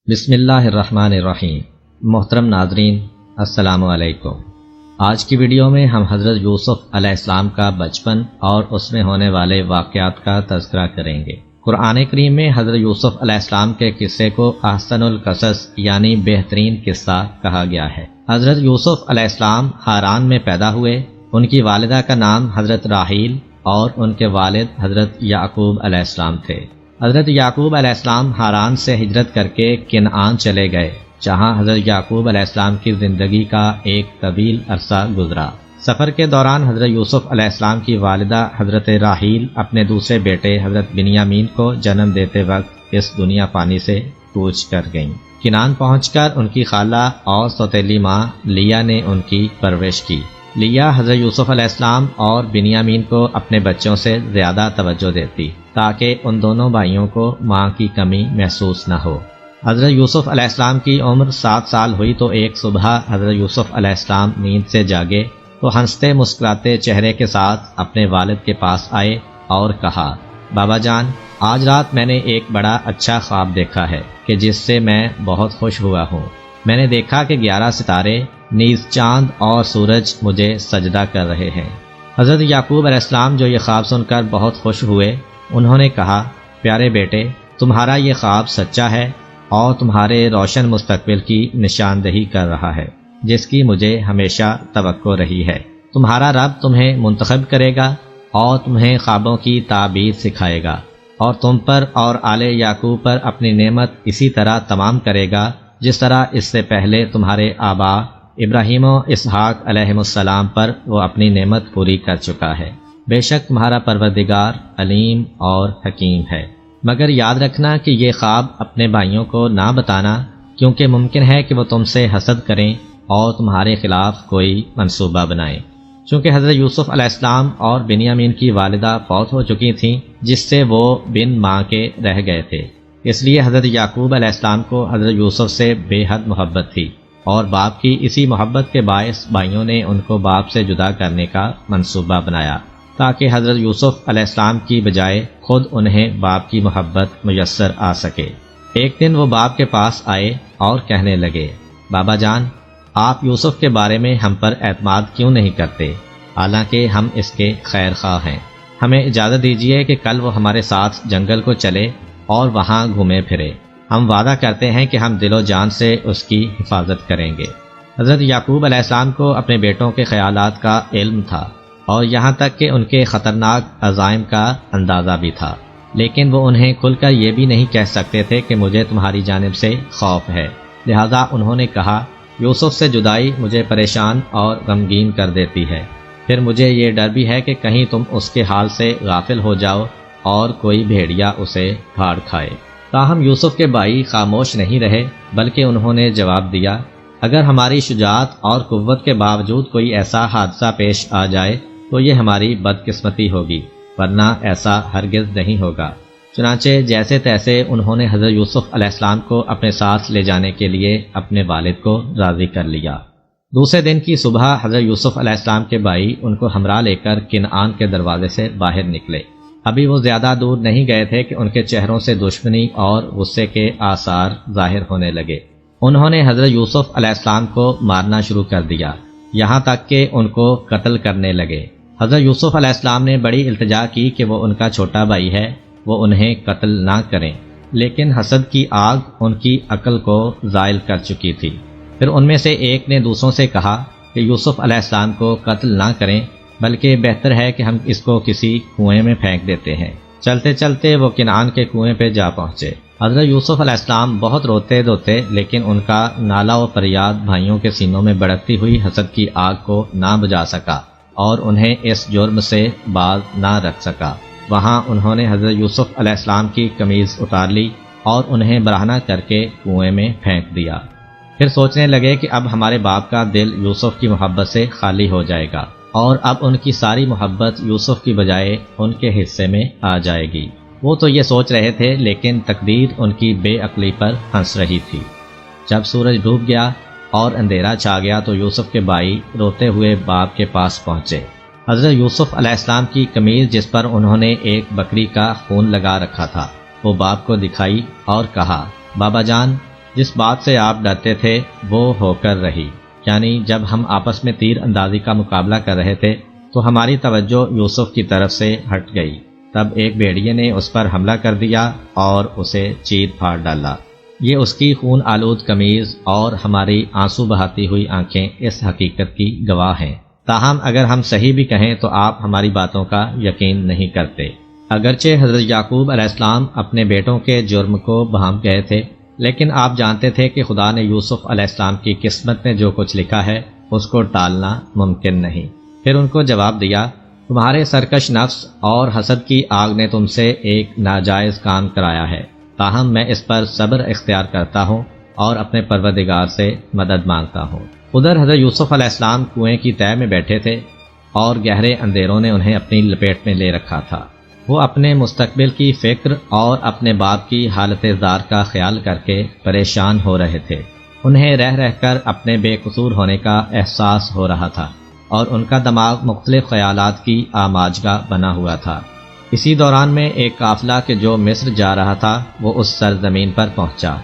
بسم اللہ الرحمن الرحیم۔ محترم ناظرین، السلام علیکم۔ آج کی ویڈیو میں ہم حضرت یوسف علیہ السلام کا بچپن اور اس میں ہونے والے واقعات کا تذکرہ کریں گے۔ قرآن کریم میں حضرت یوسف علیہ السلام کے قصے کو احسن القصص یعنی بہترین قصہ کہا گیا ہے۔ حضرت یوسف علیہ السلام حاران میں پیدا ہوئے۔ ان کی والدہ کا نام حضرت راحیل اور ان کے والد حضرت یعقوب علیہ السلام تھے۔ حضرت یعقوب علیہ السلام حاران سے ہجرت کر کے کنعان چلے گئے، جہاں حضرت یعقوب علیہ السلام کی زندگی کا ایک طویل عرصہ گزرا۔ سفر کے دوران حضرت یوسف علیہ السلام کی والدہ حضرت راحیل اپنے دوسرے بیٹے حضرت بنیامین کو جنم دیتے وقت اس دنیا فانی سے کوچ کر گئیں۔ کنعان پہنچ کر ان کی خالہ اور سوتیلی ماں لیا نے ان کی پرورش کی۔ لیا حضرت یوسف علیہ السلام اور بنیامین کو اپنے بچوں سے زیادہ توجہ دیتی تاکہ ان دونوں بھائیوں کو ماں کی کمی محسوس نہ ہو۔ حضرت یوسف علیہ السلام کی عمر 7 سال ہوئی تو ایک صبح حضرت یوسف علیہ السلام نیند سے جاگے تو ہنستے مسکراتے چہرے کے ساتھ اپنے والد کے پاس آئے اور کہا، بابا جان، آج رات میں نے ایک بڑا اچھا خواب دیکھا ہے کہ جس سے میں بہت خوش ہوا ہوں۔ میں نے دیکھا کہ 11 ستارے نیز چاند اور سورج مجھے سجدہ کر رہے ہیں۔ حضرت یعقوب علیہ السلام جو یہ خواب سن کر بہت خوش ہوئے، انہوں نے کہا، پیارے بیٹے، تمہارا یہ خواب سچا ہے اور تمہارے روشن مستقبل کی نشاندہی کر رہا ہے جس کی مجھے ہمیشہ توقع رہی ہے۔ تمہارا رب تمہیں منتخب کرے گا اور تمہیں خوابوں کی تعبیر سکھائے گا اور تم پر اور آل یعقوب پر اپنی نعمت اسی طرح تمام کرے گا جس طرح اس سے پہلے تمہارے آبا ابراہیم و اسحاق علیہم السلام پر وہ اپنی نعمت پوری کر چکا ہے۔ بے شک تمہارا پروردگار علیم اور حکیم ہے۔ مگر یاد رکھنا کہ یہ خواب اپنے بھائیوں کو نہ بتانا، کیونکہ ممکن ہے کہ وہ تم سے حسد کریں اور تمہارے خلاف کوئی منصوبہ بنائیں۔ چونکہ حضرت یوسف علیہ السلام اور بنیامین کی والدہ فوت ہو چکی تھیں، جس سے وہ بن ماں کے رہ گئے تھے، اس لیے حضرت یعقوب علیہ السلام کو حضرت یوسف سے بے حد محبت تھی اور باپ کی اسی محبت کے باعث بھائیوں نے ان کو باپ سے جدا کرنے کا منصوبہ بنایا تاکہ حضرت یوسف علیہ السلام کی بجائے خود انہیں باپ کی محبت میسر آ سکے۔ ایک دن وہ باپ کے پاس آئے اور کہنے لگے، بابا جان، آپ یوسف کے بارے میں ہم پر اعتماد کیوں نہیں کرتے؟ حالانکہ ہم اس کے خیر خواہ ہیں۔ ہمیں اجازت دیجیے کہ کل وہ ہمارے ساتھ جنگل کو چلے اور وہاں گھومے پھرے۔ ہم وعدہ کرتے ہیں کہ ہم دل و جان سے اس کی حفاظت کریں گے۔ حضرت یعقوب علیہ السلام کو اپنے بیٹوں کے خیالات کا علم تھا اور یہاں تک کہ ان کے خطرناک عزائم کا اندازہ بھی تھا، لیکن وہ انہیں کھل کر یہ بھی نہیں کہہ سکتے تھے کہ مجھے تمہاری جانب سے خوف ہے۔ لہذا انہوں نے کہا، یوسف سے جدائی مجھے پریشان اور غمگین کر دیتی ہے، پھر مجھے یہ ڈر بھی ہے کہ کہیں تم اس کے حال سے غافل ہو جاؤ اور کوئی بھیڑیا اسے پھاڑ کھائے۔ تاہم یوسف کے بھائی خاموش نہیں رہے، بلکہ انہوں نے جواب دیا، اگر ہماری شجاعت اور قوت کے باوجود کوئی ایسا حادثہ پیش آ جائے تو یہ ہماری بدقسمتی ہوگی، ورنہ ایسا ہرگز نہیں ہوگا۔ چنانچہ جیسے تیسے انہوں نے حضرت یوسف علیہ السلام کو اپنے ساتھ لے جانے کے لیے اپنے والد کو راضی کر لیا۔ دوسرے دن کی صبح حضرت یوسف علیہ السلام کے بھائی ان کو ہمراہ لے کر کنعان کے دروازے سے باہر نکلے۔ ابھی وہ زیادہ دور نہیں گئے تھے کہ ان کے چہروں سے دشمنی اور غصے کے آثار ظاہر ہونے لگے۔ انہوں نے حضرت یوسف علیہ السلام کو مارنا شروع کر دیا، یہاں تک کہ ان کو قتل کرنے لگے۔ حضرت یوسف علیہ السلام نے بڑی التجا کی کہ وہ ان کا چھوٹا بھائی ہے، وہ انہیں قتل نہ کریں، لیکن حسد کی آگ ان کی عقل کو زائل کر چکی تھی۔ پھر ان میں سے ایک نے دوسروں سے کہا کہ یوسف علیہ السلام کو قتل نہ کریں، بلکہ بہتر ہے کہ ہم اس کو کسی کنویں میں پھینک دیتے ہیں۔ چلتے چلتے وہ کنعان کے کنویں پہ جا پہنچے۔ حضرت یوسف علیہ السلام بہت روتے دھوتے، لیکن ان کا نالہ و فریاد بھائیوں کے سینوں میں بھڑکتی ہوئی حسد کی آگ کو نہ بجھا سکا اور انہیں اس جرم سے باز نہ رکھ سکا۔ وہاں انہوں نے حضرت یوسف علیہ السلام کی قمیض اتار لی اور انہیں برہنہ کر کے کنویں میں پھینک دیا۔ پھر سوچنے لگے کہ اب ہمارے باپ کا دل یوسف کی محبت سے خالی ہو جائے گا اور اب ان کی ساری محبت یوسف کی بجائے ان کے حصے میں آ جائے گی۔ وہ تو یہ سوچ رہے تھے، لیکن تقدیر ان کی بے عقلی پر ہنس رہی تھی۔ جب سورج ڈوب گیا اور اندھیرا چھا گیا تو یوسف کے بھائی روتے ہوئے باپ کے پاس پہنچے۔ حضرت یوسف علیہ السلام کی قمیض جس پر انہوں نے ایک بکری کا خون لگا رکھا تھا، وہ باپ کو دکھائی اور کہا، بابا جان، جس بات سے آپ ڈرتے تھے وہ ہو کر رہی، یعنی جب ہم آپس میں تیر اندازی کا مقابلہ کر رہے تھے تو ہماری توجہ یوسف کی طرف سے ہٹ گئی۔ تب ایک بھیڑیے نے اس پر حملہ کر دیا اور اسے چیر پھاڑ ڈالا۔ یہ اس کی خون آلود قمیض اور ہماری آنسو بہاتی ہوئی آنکھیں اس حقیقت کی گواہ ہیں۔ تاہم اگر ہم صحیح بھی کہیں تو آپ ہماری باتوں کا یقین نہیں کرتے۔ اگرچہ حضرت یعقوب علیہ السلام اپنے بیٹوں کے جرم کو بھانپ گئے تھے، لیکن آپ جانتے تھے کہ خدا نے یوسف علیہ السلام کی قسمت میں جو کچھ لکھا ہے اس کو ٹالنا ممکن نہیں۔ پھر ان کو جواب دیا، تمہارے سرکش نفس اور حسد کی آگ نے تم سے ایک ناجائز کام کرایا ہے، تاہم میں اس پر صبر اختیار کرتا ہوں اور اپنے پروردگار سے مدد مانگتا ہوں۔ ادھر حضرت یوسف علیہ السلام کنویں کی تہہ میں بیٹھے تھے اور گہرے اندھیروں نے انہیں اپنی لپیٹ میں لے رکھا تھا۔ وہ اپنے مستقبل کی فکر اور اپنے باپ کی حالت زار کا خیال کر کے پریشان ہو رہے تھے۔ انہیں رہ رہ کر اپنے بے قصور ہونے کا احساس ہو رہا تھا اور ان کا دماغ مختلف خیالات کی آماجگاہ بنا ہوا تھا۔ اسی دوران میں ایک قافلہ کہ جو مصر جا رہا تھا وہ اس سرزمین پر پہنچا۔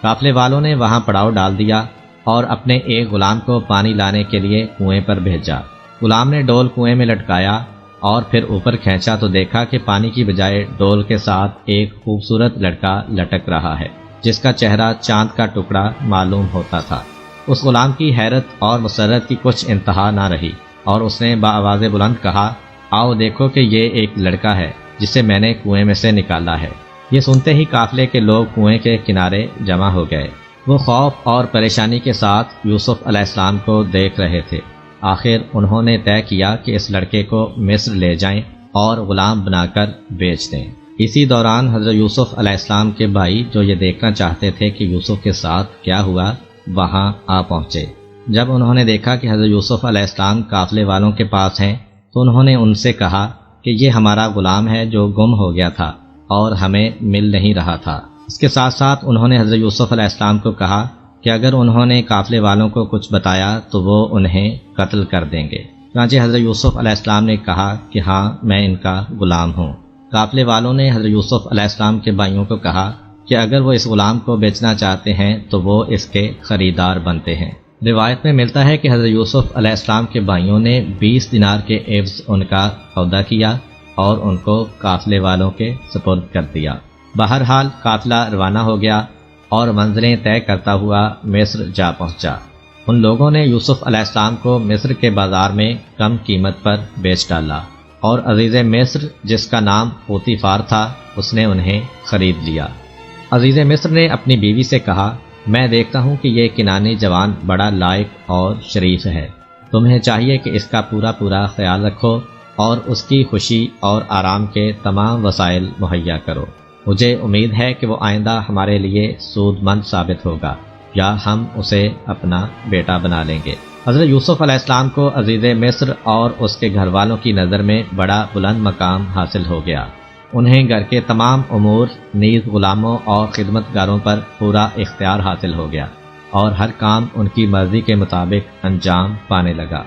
قافلے والوں نے وہاں پڑاؤ ڈال دیا اور اپنے ایک غلام کو پانی لانے کے لیے کنویں پر بھیجا۔ غلام نے ڈول کنویں میں لٹکایا اور پھر اوپر کھینچا تو دیکھا کہ پانی کی بجائے ڈول کے ساتھ ایک خوبصورت لڑکا لٹک رہا ہے جس کا چہرہ چاند کا ٹکڑا معلوم ہوتا تھا۔ اس غلام کی حیرت اور مسرت کی کچھ انتہا نہ رہی اور اس نے بآواز بلند کہا، آؤ دیکھو کہ یہ ایک لڑکا ہے جسے میں نے کنویں میں سے نکالا ہے۔ یہ سنتے ہی قافلے کے لوگ کنویں کے کنارے جمع ہو گئے۔ وہ خوف اور پریشانی کے ساتھ یوسف علیہ السلام کو دیکھ رہے تھے۔ آخر انہوں نے طے کیا کہ اس لڑکے کو مصر لے جائیں اور غلام بنا کر بیچ دیں۔ اسی دوران حضرت یوسف علیہ السلام کے بھائی جو یہ دیکھنا چاہتے تھے کہ یوسف کے ساتھ کیا ہوا وہاں آ پہنچے۔ جب انہوں نے دیکھا کہ حضرت یوسف علیہ السلام قافلے والوں کے پاس ہیں تو انہوں نے ان سے کہا کہ یہ ہمارا غلام ہے جو گم ہو گیا تھا اور ہمیں مل نہیں رہا تھا۔ اس کے ساتھ ساتھ انہوں نے حضرت یوسف علیہ السلام کو کہا کہ اگر انہوں نے قافلے والوں کو کچھ بتایا تو وہ انہیں قتل کر دیں گے۔ چنانچہ حضرت یوسف علیہ السلام نے کہا کہ ہاں میں ان کا غلام ہوں۔ قافلے والوں نے حضرت یوسف علیہ السلام کے بھائیوں کو کہا کہ اگر وہ اس غلام کو بیچنا چاہتے ہیں تو وہ اس کے خریدار بنتے ہیں۔ روایت میں ملتا ہے کہ حضرت یوسف علیہ السلام کے بھائیوں نے 20 دینار کے عوض ان کا سودا کیا اور ان کو قافلے والوں کے سپرد کر دیا۔ بہرحال قافلہ روانہ ہو گیا اور منزلیں طے کرتا ہوا مصر جا پہنچا۔ ان لوگوں نے یوسف علیہ السلام کو مصر کے بازار میں کم قیمت پر بیچ ڈالا اور عزیز مصر جس کا نام پوتیفار تھا اس نے انہیں خرید لیا۔ عزیز مصر نے اپنی بیوی سے کہا، میں دیکھتا ہوں کہ یہ کنانی جوان بڑا لائق اور شریف ہے، تمہیں چاہیے کہ اس کا پورا خیال رکھو اور اس کی خوشی اور آرام کے تمام وسائل مہیا کرو۔ مجھے امید ہے کہ وہ آئندہ ہمارے لیے سود مند ثابت ہوگا یا ہم اسے اپنا بیٹا بنا لیں گے۔ حضرت یوسف علیہ السلام کو عزیز مصر اور اس کے گھر والوں کی نظر میں بڑا بلند مقام حاصل ہو گیا۔ انہیں گھر کے تمام امور نیز غلاموں اور خدمت گاروں پر پورا اختیار حاصل ہو گیا اور ہر کام ان کی مرضی کے مطابق انجام پانے لگا۔